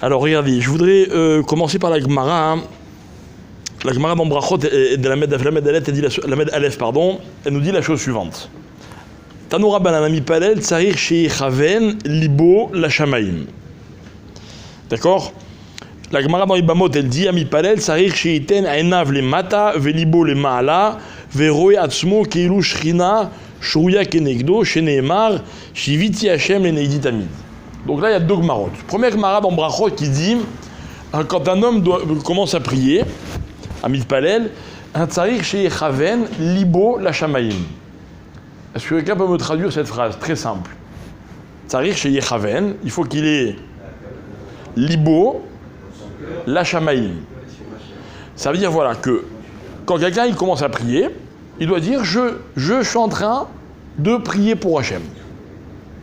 Alors regardez, je voudrais commencer par la Gemara. La Gemara dans Brachot et de la Med Aleph, pardon, elle nous dit la chose suivante. Tanoura Bananami Palel, Tsarir Shei Chaven, Libo, la Shamaim. D'accord? La Gemara dans Ibamot, elle dit Ami Palel, Tsarir Shei Ten, Aenav le Mata, Velibo le Maala, Veroe Atzmo, Keilu Shrina, Shouya Kenegdo, Sheneemar, Shiviti Hashem, Leneidi Tamid. Donc là, il y a deux Gemarot. Première Gemara dans Brachot qui dit quand un homme commence à prier, à Mitpalel, un tsarir chez Chaven, libo la shamaim. Est-ce que quelqu'un peut me traduire cette phrase? Très simple. Tsarir chez Chaven, il faut qu'il ait libo la shamaim. Ça veut dire voilà que quand quelqu'un il commence à prier, il doit dire je suis en train de prier pour Hachem.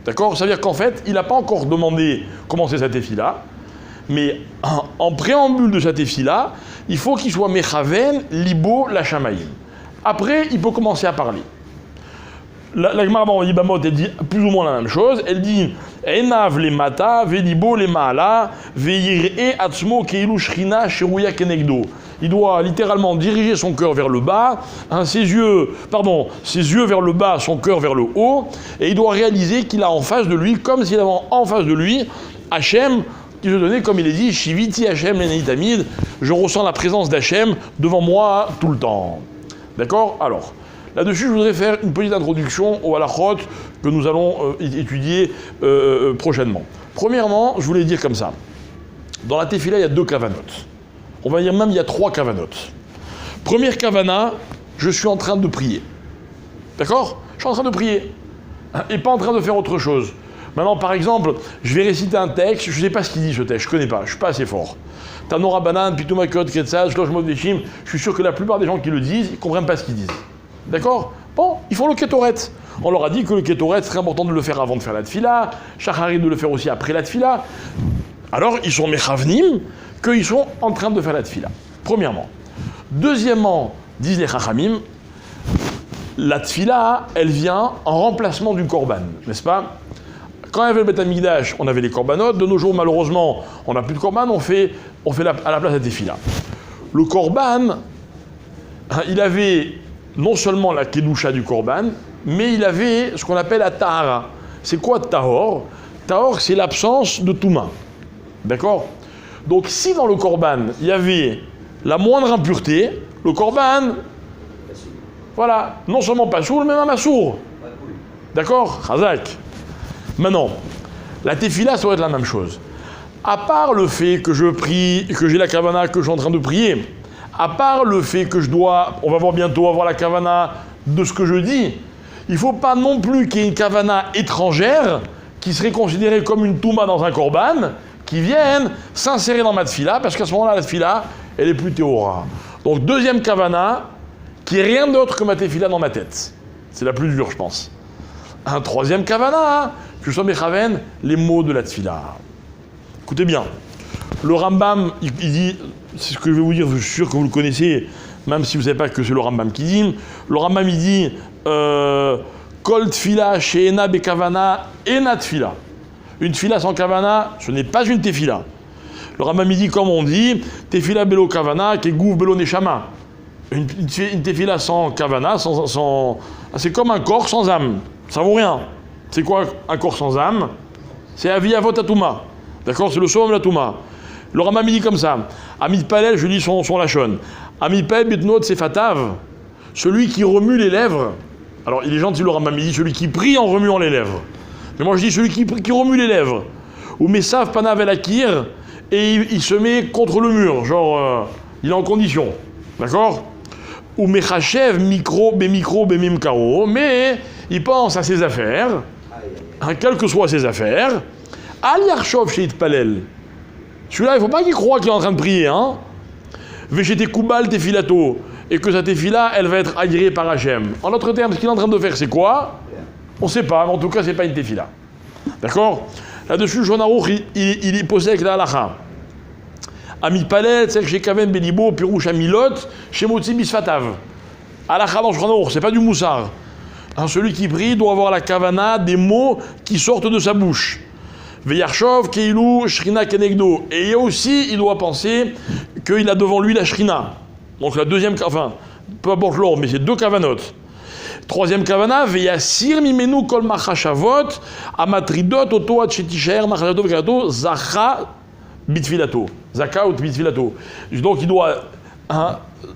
D'accord? Ça veut dire qu'en fait, il n'a pas encore demandé comment c'est cette tefila, mais en préambule de cette tefila, il faut qu'il soit mechaven, libo, la shamaim. Après, il peut commencer à parler. La Gemara dans Yibamot, elle dit plus ou moins la même chose. Elle dit Enav le mata, velibo le maala, veir'e atzmo keilu shrina sheruya kenegdo. Il doit littéralement diriger son cœur vers le bas, ses yeux vers le bas, son cœur vers le haut, et il doit réaliser qu'il a en face de lui, comme s'il avait en face de lui, Hachem, qui se donnait, comme il est dit, Shiviti Hachem Leneidi Tamid, je ressens la présence d'Hachem devant moi tout le temps. D'accord? Alors, là-dessus, je voudrais faire une petite introduction au halachot que nous allons étudier prochainement. Premièrement, je voulais dire comme ça, dans la tefila, il y a deux kavanotes. On va dire même il y a trois kavanotes. Première kavana, je suis en train de prier. D'accord? Je suis en train de prier. Et pas en train de faire autre chose. Maintenant, par exemple, je vais réciter un texte, je ne sais pas ce qu'il dit ce texte, je ne connais pas, je ne suis pas assez fort. Tanora Banan, Pitumakot, Ketsaz, Shloshmot Veshim, je suis sûr que la plupart des gens qui le disent, ils ne comprennent pas ce qu'ils disent. D'accord? Bon, ils font le Ketoret. On leur a dit que le Ketoret, c'est très important de le faire avant de faire la tfila, Shachari de le faire aussi après la tfila. Alors, ils sont mechavnim, qu'ils sont en train de faire la tfila. Premièrement. Deuxièmement, disent les chachamim, la tfila, elle vient en remplacement du korban, n'est-ce pas? Quand il y avait le Beth Amikdash, on avait les korbanot. De nos jours, malheureusement, on n'a plus de korban, on fait à la place la tefila. Le korban, il avait non seulement la kedusha du korban, mais il avait ce qu'on appelle la tahara. C'est quoi tahor? Tahor, c'est l'absence de touma. D'accord? Donc si dans le korban, il y avait la moindre impureté, le korban, voilà, non seulement pas sourd, mais même assour. D'accord? Chazak. Maintenant, la tefila, ça doit être la même chose. À part le fait que je prie, que j'ai la kavana, que je suis en train de prier, à part le fait que je dois, on va voir bientôt avoir la kavana de ce que je dis, il ne faut pas non plus qu'il y ait une kavana étrangère qui serait considérée comme une touma dans un korban, qui viennent s'insérer dans ma tfila, parce qu'à ce moment-là, la tfila, elle est plus théora. Donc, deuxième kavana, qui est rien d'autre que ma tefila dans ma tête. C'est la plus dure, je pense. Un troisième kavana, que je sois mechaven, les mots de la tfila. Écoutez bien, le Rambam, il dit, c'est ce que je vais vous dire, je suis sûr que vous le connaissez, même si vous ne savez pas que c'est le Rambam qui dit. Le Rambam, il dit, Kol tfila she'ena bekavana ena tfila. Une tefila sans kavana, ce n'est pas une tefila. Le Rambam dit, comme on dit, tefila belo kavana, kegouf belo neshama. Une tefila sans kavana, c'est comme un corps sans âme. Ça vaut rien. C'est quoi un corps sans âme? C'est avi avot atuma. D'accord? C'est le somme la touma. Le Rambam dit comme ça. Amit palel, je lis son lachon. Amit palel bitnot sefatav. Celui qui remue les lèvres. Alors il est gentil le Rambam dit celui qui prie en remuant les lèvres. Mais moi je dis celui qui remue les lèvres. Ou mesav panav el akir, et il se met contre le mur, genre il est en condition. D'accord? Ou mechachev micro bemimkaro, mais il pense à ses affaires, quelles que soient ses affaires. Al yarshov sheit palel. Celui-là, il ne faut pas qu'il croie qu'il est en train de prier, hein? Veshete kubal tefilato, et que sa tefila, elle va être agréée par Hachem. En d'autres termes, ce qu'il est en train de faire, c'est quoi? On ne sait pas, mais en tout cas, ce n'est pas une tefila. D'accord? Là-dessus, Shulchan Aruch, il est posé avec la halakha. Ami palel, c'est chez Kaven Belibo, Pirouche Amilot, chez Motzi Bisfatav. Halakha dans Shulchan Aruch, c'est pas du moussard. Celui qui prie doit avoir la kavana des mots qui sortent de sa bouche. Veyarchov, Keilou, Shrina Kenegdo. Et aussi, il doit penser qu'il a devant lui la Shrina. Donc la deuxième, enfin, peu importe l'ordre, mais c'est deux kavanotes. Troisième kavana, Veyasir Mimenu Kol Machashavot, Amatridot, Oto, Atchetisher, Machachato, Vekato, Zacha, Bitfilato. Zaka ou Bitfilato. Donc il doit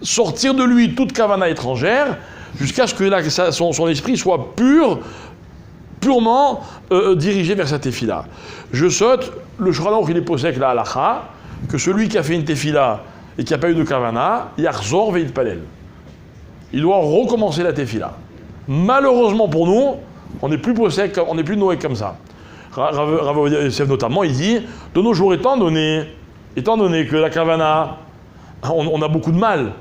sortir de lui toute kavana étrangère jusqu'à ce que son esprit soit purement dirigé vers sa tefila. Je saute, le Shulchan Aruch il est posé avec la halacha, que celui qui a fait une tefila et qui n'a pas eu de kavana, Yachzor ve'itpalel. Il doit recommencer la tefila. Malheureusement pour nous, on n'est plus posé, on n'est plus noé comme ça. Rav Yosef notamment, il dit, de nos jours, étant donné que la kavana, on a beaucoup de mal.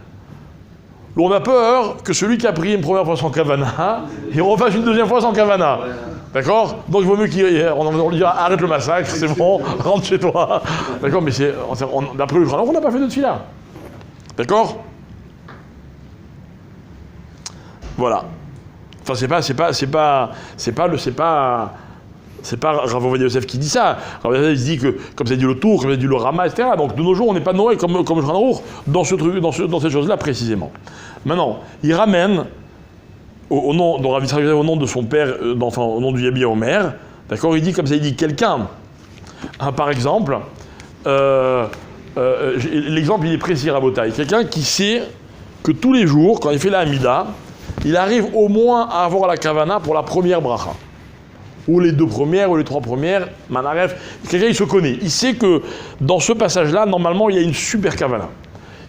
On a peur que celui qui a pris une première fois sans kavana, il refasse une deuxième fois sans kavana. D'accord? Donc il vaut mieux qu'on lui dise arrête le massacre, c'est bon, rentre chez toi. D'accord? Mais d'après le Shulchan, on n'a pas fait de tefila. D'accord? Voilà. Enfin, c'est pas Rav Yosef qui dit ça. Rav Yosef dit que, comme ça dit le Tour, comme ça dit le Rama, etc. Donc de nos jours, on n'est pas Noé comme le Shulchan Aruch dans ces choses-là précisément. Maintenant, il ramène au nom de son père, au nom du Yabi Omer, d'accord, il dit comme ça, il dit quelqu'un, par exemple, l'exemple il est précis, Rabotai, quelqu'un qui sait que tous les jours, quand il fait la Hamida, il arrive au moins à avoir la kavana pour la première bracha. Ou les deux premières, ou les trois premières, manaref. Quelqu'un, il se connaît. Il sait que dans ce passage-là, normalement, il y a une super kavana.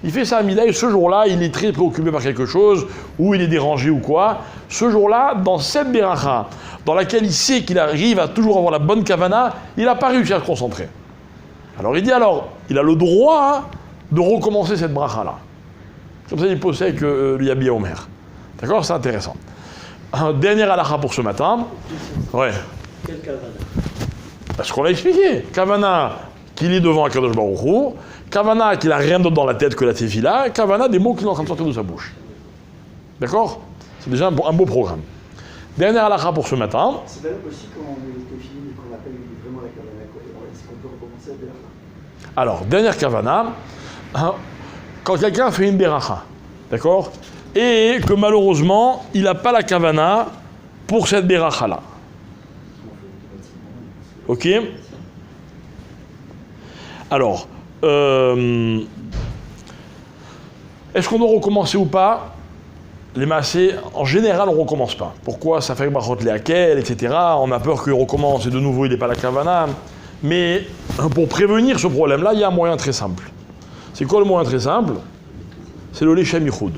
Il fait sa Hamida et ce jour-là, il est très préoccupé par quelque chose, ou il est dérangé ou quoi. Ce jour-là, dans cette beracha, dans laquelle il sait qu'il arrive à toujours avoir la bonne kavana, il n'a pas réussi à se concentrer. Alors il dit il a le droit de recommencer cette bracha-là. Comme ça, il possède que l'Yabi Omer. D'accord? C'est intéressant. Un dernier halakha pour ce matin. Ouais. Quel kavana? Parce qu'on l'a expliqué. Kavana qu'il est devant Akadosh Baruch Hu. Kavana qu'il n'a rien d'autre dans la tête que la tefila. Kavana des mots qui sont en train de sortir de sa bouche. D'accord? C'est déjà un beau programme. Dernier halakha pour ce matin. C'est valable aussi quand on met les tefilines et qu'on appelle vraiment la kavana. Est-ce qu'on peut recommencer la beracha? Alors, dernière kavana. Quand quelqu'un fait une beracha. D'accord? Et que malheureusement, il n'a pas la kavana pour cette beracha-là. Ok? Alors, est-ce qu'on doit recommencer ou pas? Les massés, en général, on ne recommence pas. Pourquoi? Ça fait brachot leakel, etc. On a peur qu'il recommence et de nouveau, il n'est pas la kavana. Mais pour prévenir ce problème-là, il y a un moyen très simple. C'est quoi le moyen très simple? C'est le lechem yichud.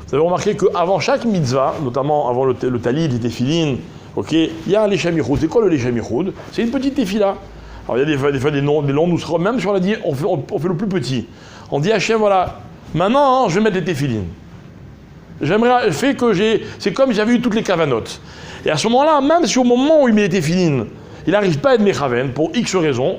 Vous avez remarqué qu'avant chaque mitzvah, notamment avant le talit, les téfilines, ok, il y a un lechem yichud. C'est quoi le lechem yichud? C'est une petite téfila. Alors il y a des fois des longs nous même si on l'a dit, on fait le plus petit. On dit Hachem, voilà, maintenant je vais mettre les téfilines. J'aimerais fait que c'est comme si j'avais eu toutes les kavanotes. Et à ce moment-là, même si au moment où il met les téfilines, il n'arrive pas à être mechaven pour X raisons,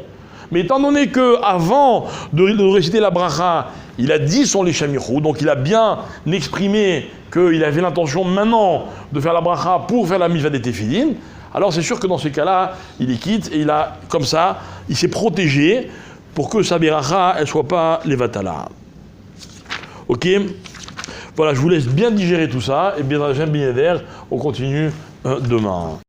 mais étant donné qu'avant de réciter la bracha, il a dit son lechem yichud, donc il a bien exprimé qu'il avait l'intention maintenant de faire la bracha pour faire la mitzvah des téfilines, alors c'est sûr que dans ces cas-là, il est quitte et comme ça, il s'est protégé pour que sa beracha, elle ne soit pas levatala. Ok? Voilà, je vous laisse bien digérer tout ça, et bien, on continue demain.